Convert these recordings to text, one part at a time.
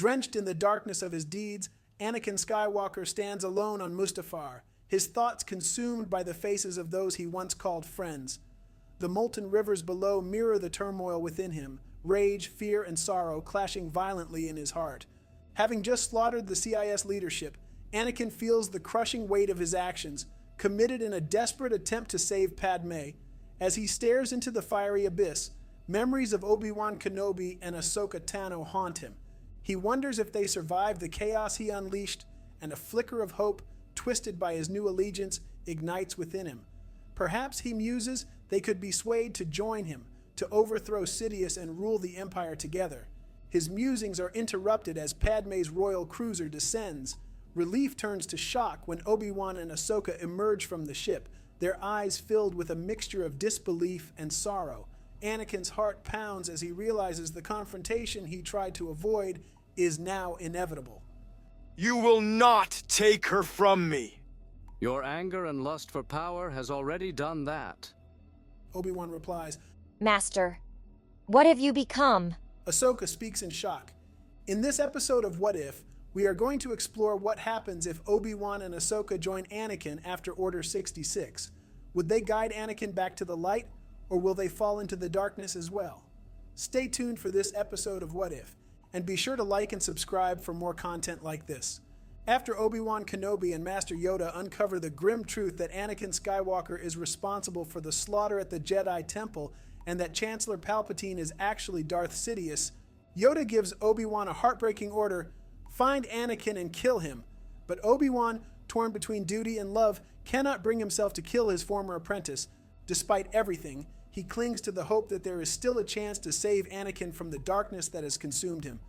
Drenched in the darkness of his deeds, Anakin Skywalker stands alone on Mustafar, his thoughts consumed by the faces of those he once called friends. The molten rivers below mirror the turmoil within him, rage, fear, and sorrow clashing violently in his heart. Having just slaughtered the CIS leadership, Anakin feels the crushing weight of his actions, committed in a desperate attempt to save Padme. As he stares into the fiery abyss, memories of Obi-Wan Kenobi and Ahsoka Tano haunt him. He wonders if they survived the chaos he unleashed, and a flicker of hope, twisted by his new allegiance, ignites within him. Perhaps, he muses, they could be swayed to join him, to overthrow Sidious and rule the Empire together. His musings are interrupted as Padme's royal cruiser descends. Relief turns to shock when Obi-Wan and Ahsoka emerge from the ship, their eyes filled with a mixture of disbelief and sorrow. Anakin's heart pounds as he realizes the confrontation he tried to avoid is now inevitable. You will not take her from me! Your anger and lust for power has already done that. Obi-Wan replies, Master, what have you become? Ahsoka speaks in shock. In this episode of What If, we are going to explore what happens if Obi-Wan and Ahsoka join Anakin after Order 66. Would they guide Anakin back to the light, or will they fall into the darkness as well? Stay tuned for this episode of What If, and be sure to like and subscribe for more content like this. After Obi-Wan Kenobi and Master Yoda uncover the grim truth that Anakin Skywalker is responsible for the slaughter at the Jedi Temple and that Chancellor Palpatine is actually Darth Sidious, Yoda gives Obi-Wan a heartbreaking order: find Anakin and kill him. But Obi-Wan, torn between duty and love, cannot bring himself to kill his former apprentice. Despite everything, he clings to the hope that there is still a chance to save Anakin from the darkness that has consumed him.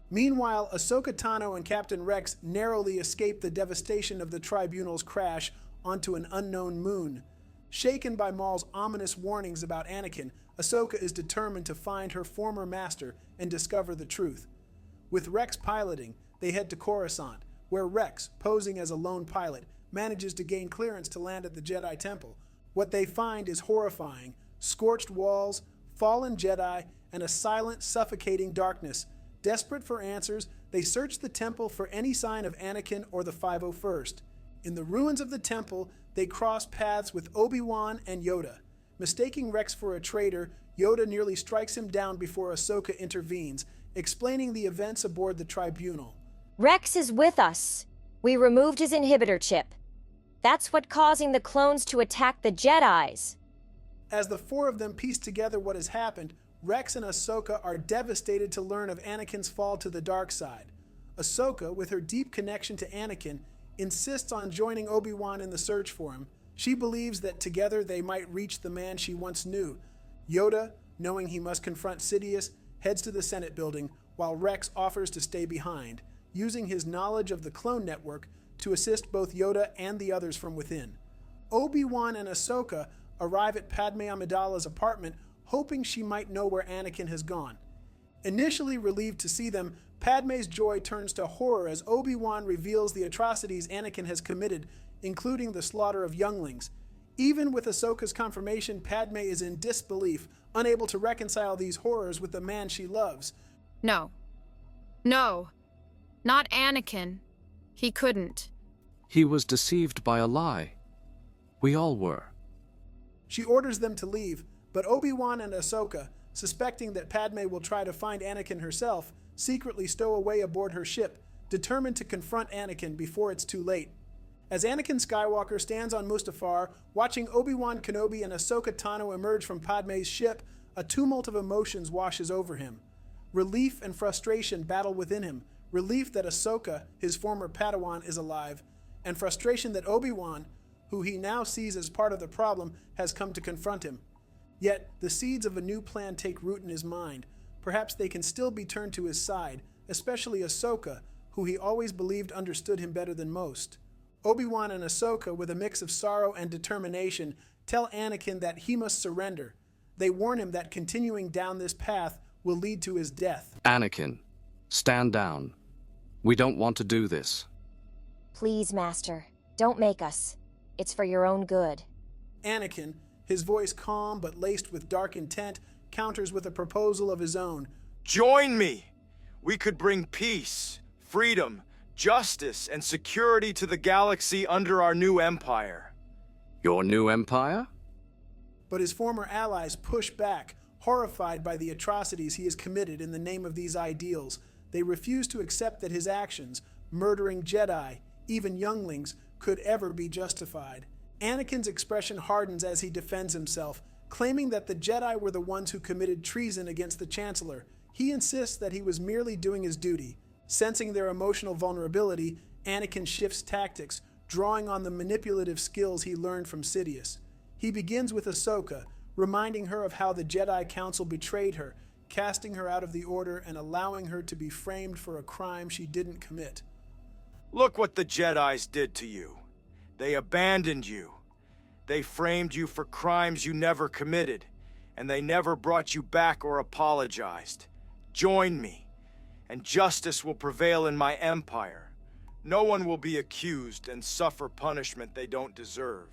Meanwhile, Ahsoka Tano and Captain Rex narrowly escape the devastation of the Tribunal's crash onto an unknown moon. Shaken by Maul's ominous warnings about Anakin, Ahsoka is determined to find her former master and discover the truth. With Rex piloting, they head to Coruscant, where Rex, posing as a lone pilot, manages to gain clearance to land at the Jedi Temple. What they find is horrifying: scorched walls, fallen Jedi, and a silent, suffocating darkness. Desperate for answers, they search the temple for any sign of Anakin or the 501st. In the ruins of the temple, they cross paths with Obi-Wan and Yoda. Mistaking Rex for a traitor, Yoda nearly strikes him down before Ahsoka intervenes, explaining the events aboard the Tribunal. Rex is with us. We removed his inhibitor chip. That's what causing the clones to attack the Jedis. As the four of them piece together what has happened, Rex and Ahsoka are devastated to learn of Anakin's fall to the dark side. Ahsoka, with her deep connection to Anakin, insists on joining Obi-Wan in the search for him. She believes that together they might reach the man she once knew. Yoda, knowing he must confront Sidious, heads to the Senate building, while Rex offers to stay behind, using his knowledge of the clone network to assist both Yoda and the others from within. Obi-Wan and Ahsoka arrive at Padme Amidala's apartment, hoping she might know where Anakin has gone. Initially relieved to see them, Padme's joy turns to horror as Obi-Wan reveals the atrocities Anakin has committed, including the slaughter of younglings. Even with Ahsoka's confirmation, Padme is in disbelief, unable to reconcile these horrors with the man she loves. No. No. Not Anakin. He couldn't. He was deceived by a lie. We all were. She orders them to leave, but Obi-Wan and Ahsoka, suspecting that Padme will try to find Anakin herself, secretly stow away aboard her ship, determined to confront Anakin before it's too late. As Anakin Skywalker stands on Mustafar, watching Obi-Wan Kenobi and Ahsoka Tano emerge from Padme's ship, a tumult of emotions washes over him. Relief and frustration battle within him. Relief that Ahsoka, his former Padawan, is alive, and frustration that Obi-Wan, who he now sees as part of the problem, has come to confront him. Yet, the seeds of a new plan take root in his mind. Perhaps they can still be turned to his side, especially Ahsoka, who he always believed understood him better than most. Obi-Wan and Ahsoka, with a mix of sorrow and determination, tell Anakin that he must surrender. They warn him that continuing down this path will lead to his death. Anakin, stand down. We don't want to do this. Please, Master, don't make us. It's for your own good. Anakin, his voice calm but laced with dark intent, counters with a proposal of his own. Join me! We could bring peace, freedom, justice, and security to the galaxy under our new empire. Your new empire? But his former allies push back, horrified by the atrocities he has committed in the name of these ideals. They refuse to accept that his actions, murdering Jedi, even younglings, could ever be justified. Anakin's expression hardens as he defends himself, claiming that the Jedi were the ones who committed treason against the Chancellor. He insists that he was merely doing his duty. Sensing their emotional vulnerability, Anakin shifts tactics, drawing on the manipulative skills he learned from Sidious. He begins with Ahsoka, reminding her of how the Jedi Council betrayed her, casting her out of the Order and allowing her to be framed for a crime she didn't commit. Look what the Jedis did to you. They abandoned you. They framed you for crimes you never committed, and they never brought you back or apologized. Join me, and justice will prevail in my empire. No one will be accused and suffer punishment they don't deserve,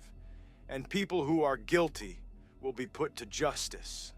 and people who are guilty will be put to justice.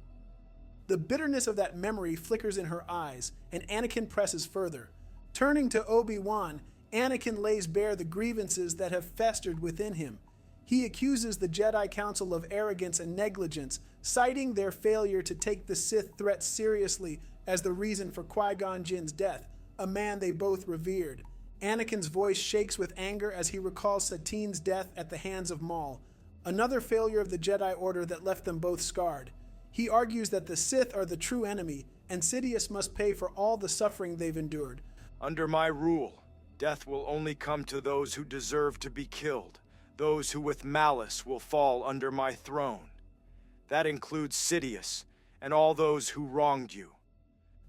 The bitterness of that memory flickers in her eyes, and Anakin presses further. Turning to Obi-Wan, Anakin lays bare the grievances that have festered within him. He accuses the Jedi Council of arrogance and negligence, citing their failure to take the Sith threat seriously as the reason for Qui-Gon Jinn's death, a man they both revered. Anakin's voice shakes with anger as he recalls Satine's death at the hands of Maul, another failure of the Jedi Order that left them both scarred. He argues that the Sith are the true enemy, and Sidious must pay for all the suffering they've endured. Under my rule, death will only come to those who deserve to be killed, those who with malice will fall under my throne. That includes Sidious and all those who wronged you.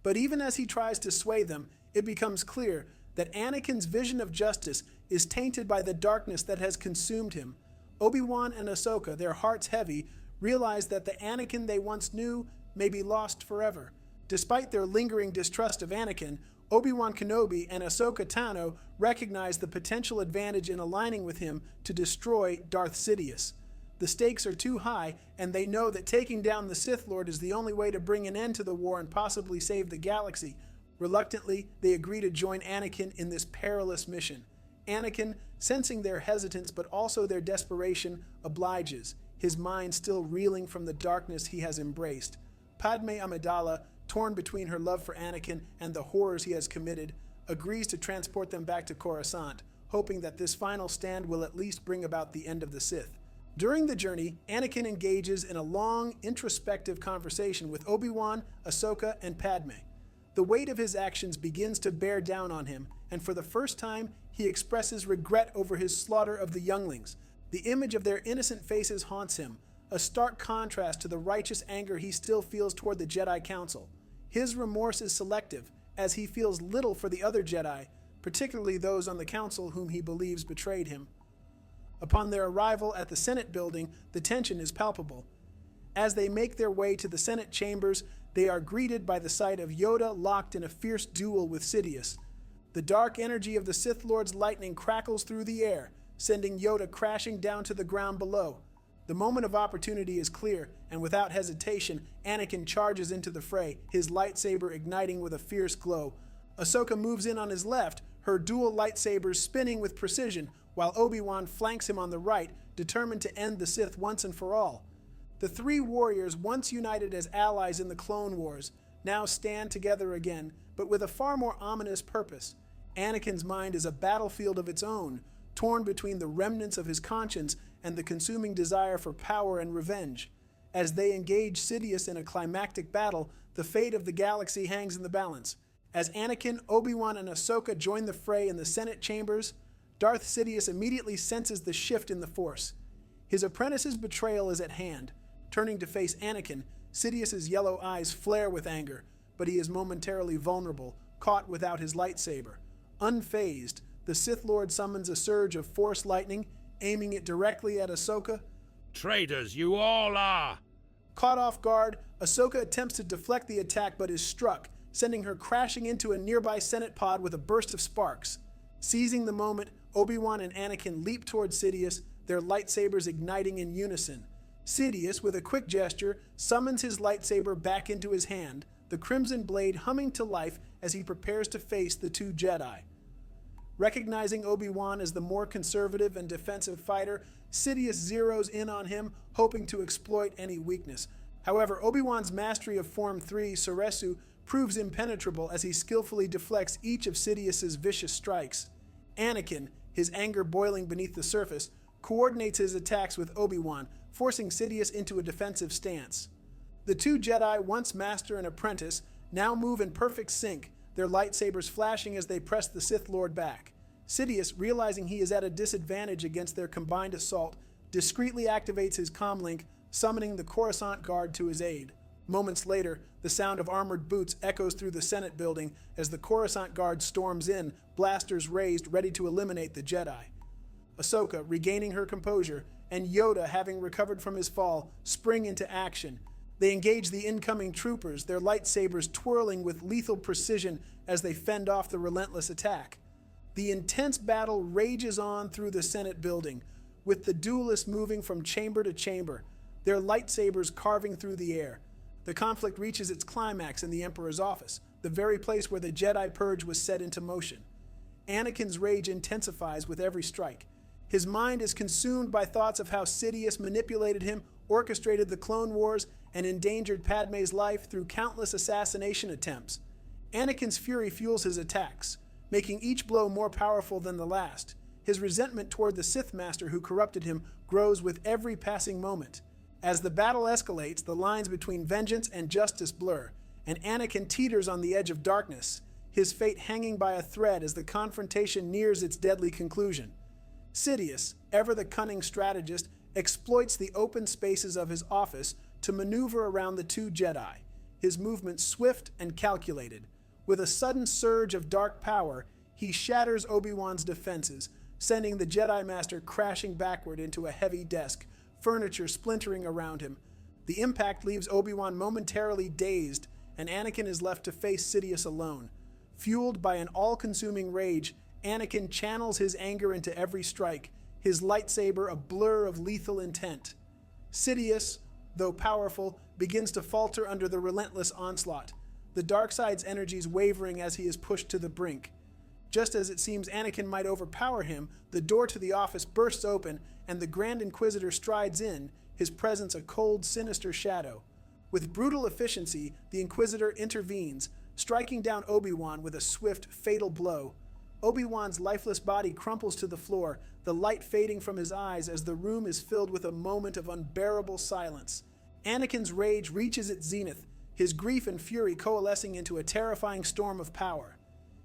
But even as he tries to sway them, it becomes clear that Anakin's vision of justice is tainted by the darkness that has consumed him. Obi-Wan and Ahsoka, their hearts heavy, realize that the Anakin they once knew may be lost forever. Despite their lingering distrust of Anakin, Obi-Wan Kenobi and Ahsoka Tano recognize the potential advantage in aligning with him to destroy Darth Sidious. The stakes are too high, and they know that taking down the Sith Lord is the only way to bring an end to the war and possibly save the galaxy. Reluctantly, they agree to join Anakin in this perilous mission. Anakin, sensing their hesitance but also their desperation, obliges, his mind still reeling from the darkness he has embraced. Padme Amidala, torn between her love for Anakin and the horrors he has committed, agrees to transport them back to Coruscant, hoping that this final stand will at least bring about the end of the Sith. During the journey, Anakin engages in a long, introspective conversation with Obi-Wan, Ahsoka, and Padme. The weight of his actions begins to bear down on him, and for the first time, he expresses regret over his slaughter of the younglings. The image of their innocent faces haunts him, a stark contrast to the righteous anger he still feels toward the Jedi Council. His remorse is selective, as he feels little for the other Jedi, particularly those on the Council whom he believes betrayed him. Upon their arrival at the Senate building, the tension is palpable. As they make their way to the Senate chambers, they are greeted by the sight of Yoda locked in a fierce duel with Sidious. The dark energy of the Sith Lord's lightning crackles through the air, sending Yoda crashing down to the ground below. The moment of opportunity is clear, and without hesitation, Anakin charges into the fray, his lightsaber igniting with a fierce glow. Ahsoka moves in on his left, her dual lightsabers spinning with precision, while Obi-Wan flanks him on the right, determined to end the Sith once and for all. The three warriors, once united as allies in the Clone Wars, now stand together again, but with a far more ominous purpose. Anakin's mind is a battlefield of its own, torn between the remnants of his conscience and the consuming desire for power and revenge. As they engage Sidious in a climactic battle, the fate of the galaxy hangs in the balance. As Anakin, Obi-Wan, and Ahsoka join the fray in the Senate chambers, Darth Sidious immediately senses the shift in the Force. His apprentice's betrayal is at hand. Turning to face Anakin, Sidious's yellow eyes flare with anger, but he is momentarily vulnerable, caught without his lightsaber. Unfazed, the Sith Lord summons a surge of Force lightning, aiming it directly at Ahsoka. Traitors, you all are! Caught off guard, Ahsoka attempts to deflect the attack but is struck, sending her crashing into a nearby Senate pod with a burst of sparks. Seizing the moment, Obi-Wan and Anakin leap towards Sidious, their lightsabers igniting in unison. Sidious, with a quick gesture, summons his lightsaber back into his hand, the crimson blade humming to life as he prepares to face the two Jedi. Recognizing Obi-Wan as the more conservative and defensive fighter, Sidious zeroes in on him, hoping to exploit any weakness. However, Obi-Wan's mastery of Form 3, Soresu, proves impenetrable as he skillfully deflects each of Sidious's vicious strikes. Anakin, his anger boiling beneath the surface, coordinates his attacks with Obi-Wan, forcing Sidious into a defensive stance. The two Jedi, once master and apprentice, now move in perfect sync, their lightsabers flashing as they press the Sith Lord back. Sidious, realizing he is at a disadvantage against their combined assault, discreetly activates his comlink, summoning the Coruscant Guard to his aid. Moments later, the sound of armored boots echoes through the Senate building as the Coruscant Guard storms in, blasters raised, ready to eliminate the Jedi. Ahsoka, regaining her composure, and Yoda, having recovered from his fall, spring into action. They engage the incoming troopers, their lightsabers twirling with lethal precision as they fend off the relentless attack. The intense battle rages on through the Senate building, with the duelists moving from chamber to chamber, their lightsabers carving through the air. The conflict reaches its climax in the Emperor's office, the very place where the Jedi Purge was set into motion. Anakin's rage intensifies with every strike. His mind is consumed by thoughts of how Sidious manipulated him, orchestrated the Clone Wars, and endangered Padme's life through countless assassination attempts. Anakin's fury fuels his attacks, making each blow more powerful than the last. His resentment toward the Sith Master who corrupted him grows with every passing moment. As the battle escalates, the lines between vengeance and justice blur, and Anakin teeters on the edge of darkness, his fate hanging by a thread as the confrontation nears its deadly conclusion. Sidious, ever the cunning strategist, exploits the open spaces of his office to maneuver around the two Jedi, his movements swift and calculated. With a sudden surge of dark power, he shatters Obi-Wan's defenses, sending the Jedi Master crashing backward into a heavy desk, furniture splintering around him. The impact leaves Obi-Wan momentarily dazed, and Anakin is left to face Sidious alone. Fueled by an all-consuming rage, Anakin channels his anger into every strike, his lightsaber a blur of lethal intent. Sidious, though powerful, begins to falter under the relentless onslaught, the dark side's energies wavering as he is pushed to the brink. Just as it seems Anakin might overpower him, the door to the office bursts open, and the Grand Inquisitor strides in, his presence a cold, sinister shadow. With brutal efficiency, the Inquisitor intervenes, striking down Obi-Wan with a swift, fatal blow. Obi-Wan's lifeless body crumples to the floor, the light fading from his eyes as the room is filled with a moment of unbearable silence. Anakin's rage reaches its zenith, his grief and fury coalescing into a terrifying storm of power.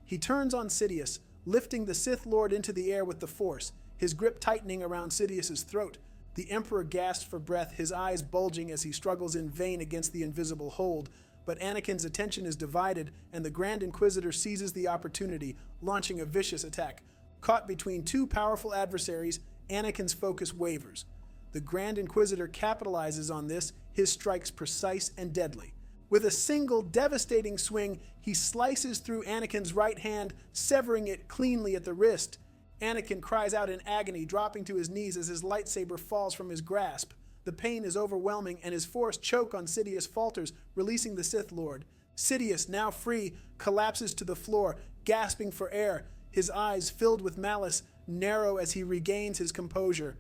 He turns on Sidious, lifting the Sith Lord into the air with the Force, his grip tightening around Sidious's throat. The Emperor gasps for breath, his eyes bulging as he struggles in vain against the invisible hold. But Anakin's attention is divided, and the Grand Inquisitor seizes the opportunity, launching a vicious attack. Caught between two powerful adversaries, Anakin's focus wavers. The Grand Inquisitor capitalizes on this, his strikes precise and deadly. With a single devastating swing, he slices through Anakin's right hand, severing it cleanly at the wrist. Anakin cries out in agony, dropping to his knees as his lightsaber falls from his grasp. The pain is overwhelming, and his forced choke on Sidious falters, releasing the Sith Lord. Sidious, now free, collapses to the floor, gasping for air, his eyes filled with malice, narrow as he regains his composure.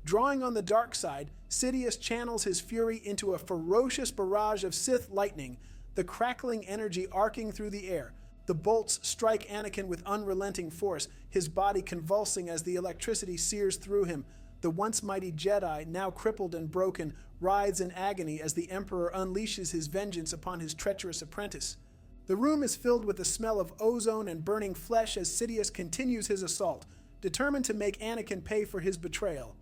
Drawing on the dark side, Sidious channels his fury into a ferocious barrage of Sith lightning, the crackling energy arcing through the air. The bolts strike Anakin with unrelenting force, his body convulsing as the electricity sears through him. The once mighty Jedi, now crippled and broken, writhes in agony as the Emperor unleashes his vengeance upon his treacherous apprentice. The room is filled with the smell of ozone and burning flesh as Sidious continues his assault, determined to make Anakin pay for his betrayal.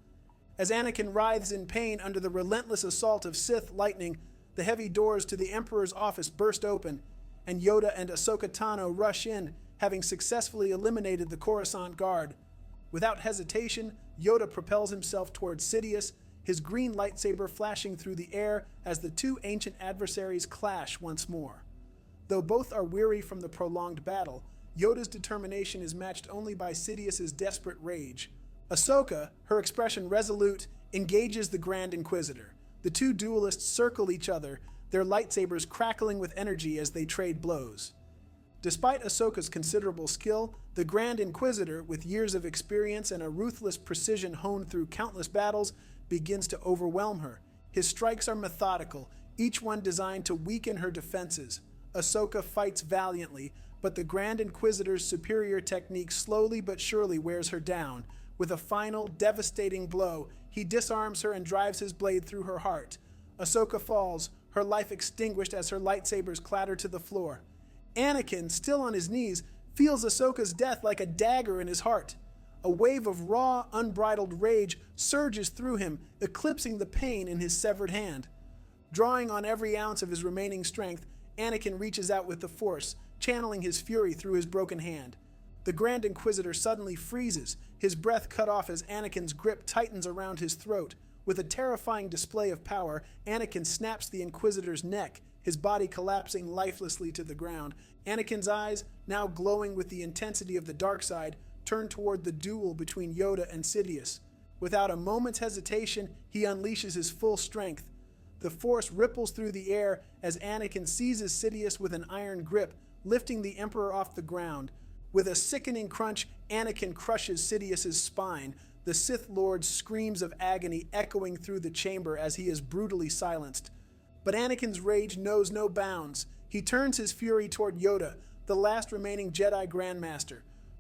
As Anakin writhes in pain under the relentless assault of Sith lightning, the heavy doors to the Emperor's office burst open, and Yoda and Ahsoka Tano rush in, having successfully eliminated the Coruscant Guard. Without hesitation, Yoda propels himself towards Sidious, his green lightsaber flashing through the air as the two ancient adversaries clash once more. Though both are weary from the prolonged battle, Yoda's determination is matched only by Sidious's desperate rage. Ahsoka, her expression resolute, engages the Grand Inquisitor. The two duelists circle each other, their lightsabers crackling with energy as they trade blows. Despite Ahsoka's considerable skill, the Grand Inquisitor, with years of experience and a ruthless precision honed through countless battles, begins to overwhelm her. His strikes are methodical, each one designed to weaken her defenses. Ahsoka fights valiantly, but the Grand Inquisitor's superior technique slowly but surely wears her down. With a final, devastating blow, he disarms her and drives his blade through her heart. Ahsoka falls, her life extinguished as her lightsabers clatter to the floor. Anakin, still on his knees, feels Ahsoka's death like a dagger in his heart. A wave of raw, unbridled rage surges through him, eclipsing the pain in his severed hand. Drawing on every ounce of his remaining strength, Anakin reaches out with the Force, channeling his fury through his broken hand. The Grand Inquisitor suddenly freezes, his breath cut off as Anakin's grip tightens around his throat. With a terrifying display of power, Anakin snaps the Inquisitor's neck, his body collapsing lifelessly to the ground. Anakin's eyes, now glowing with the intensity of the dark side, turn toward the duel between Yoda and Sidious. Without a moment's hesitation, he unleashes his full strength. The Force ripples through the air as Anakin seizes Sidious with an iron grip, lifting the Emperor off the ground. With a sickening crunch, Anakin crushes Sidious's spine, the Sith Lord's screams of agony echoing through the chamber as he is brutally silenced. But Anakin's rage knows no bounds. He turns his fury toward Yoda, the last remaining Jedi Grandmaster.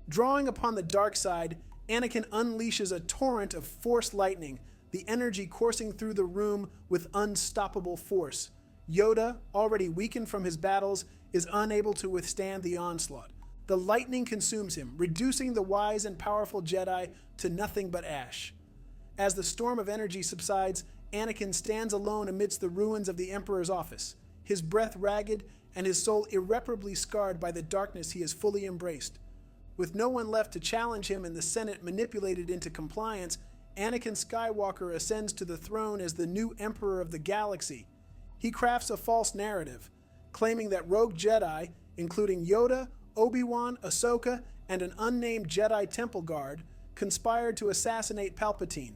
Drawing upon the dark side, Anakin unleashes a torrent of Force lightning, the energy coursing through the room with unstoppable force. Yoda, already weakened from his battles, is unable to withstand the onslaught. The lightning consumes him, reducing the wise and powerful Jedi to nothing but ash. As the storm of energy subsides, Anakin stands alone amidst the ruins of the Emperor's office, his breath ragged and his soul irreparably scarred by the darkness he has fully embraced. With no one left to challenge him and the Senate manipulated into compliance, Anakin Skywalker ascends to the throne as the new Emperor of the galaxy. He crafts a false narrative, claiming that rogue Jedi, including Yoda, Obi-Wan, Ahsoka, and an unnamed Jedi Temple Guard, conspired to assassinate Palpatine.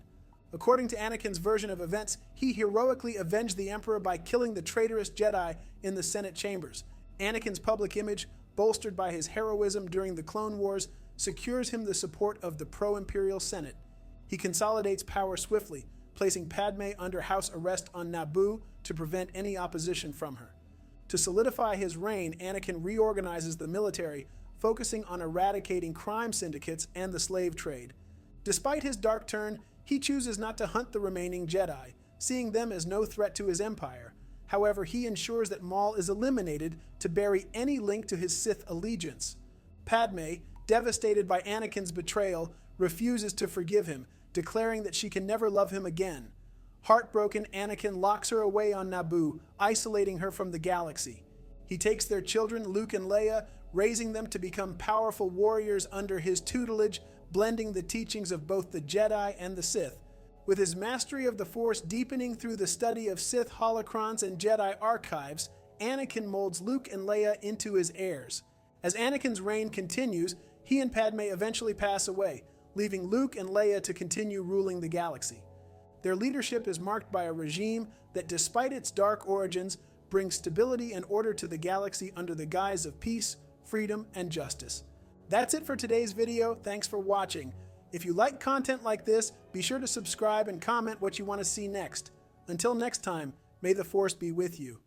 According to Anakin's version of events, he heroically avenged the Emperor by killing the traitorous Jedi in the Senate chambers. Anakin's public image, bolstered by his heroism during the Clone Wars, secures him the support of the pro-Imperial Senate. He consolidates power swiftly, placing Padme under house arrest on Naboo to prevent any opposition from her. To solidify his reign, Anakin reorganizes the military, focusing on eradicating crime syndicates and the slave trade. Despite his dark turn, he chooses not to hunt the remaining Jedi, seeing them as no threat to his empire. However, he ensures that Maul is eliminated to bury any link to his Sith allegiance. Padme, devastated by Anakin's betrayal, refuses to forgive him, declaring that she can never love him again. Heartbroken, Anakin locks her away on Naboo, isolating her from the galaxy. He takes their children, Luke and Leia, raising them to become powerful warriors under his tutelage, blending the teachings of both the Jedi and the Sith. With his mastery of the Force deepening through the study of Sith holocrons and Jedi archives, Anakin molds Luke and Leia into his heirs. As Anakin's reign continues, he and Padme eventually pass away, leaving Luke and Leia to continue ruling the galaxy. Their leadership is marked by a regime that, despite its dark origins, brings stability and order to the galaxy under the guise of peace, freedom, and justice. That's it for today's video. Thanks for watching. If you like content like this, be sure to subscribe and comment what you want to see next. Until next time, may the Force be with you.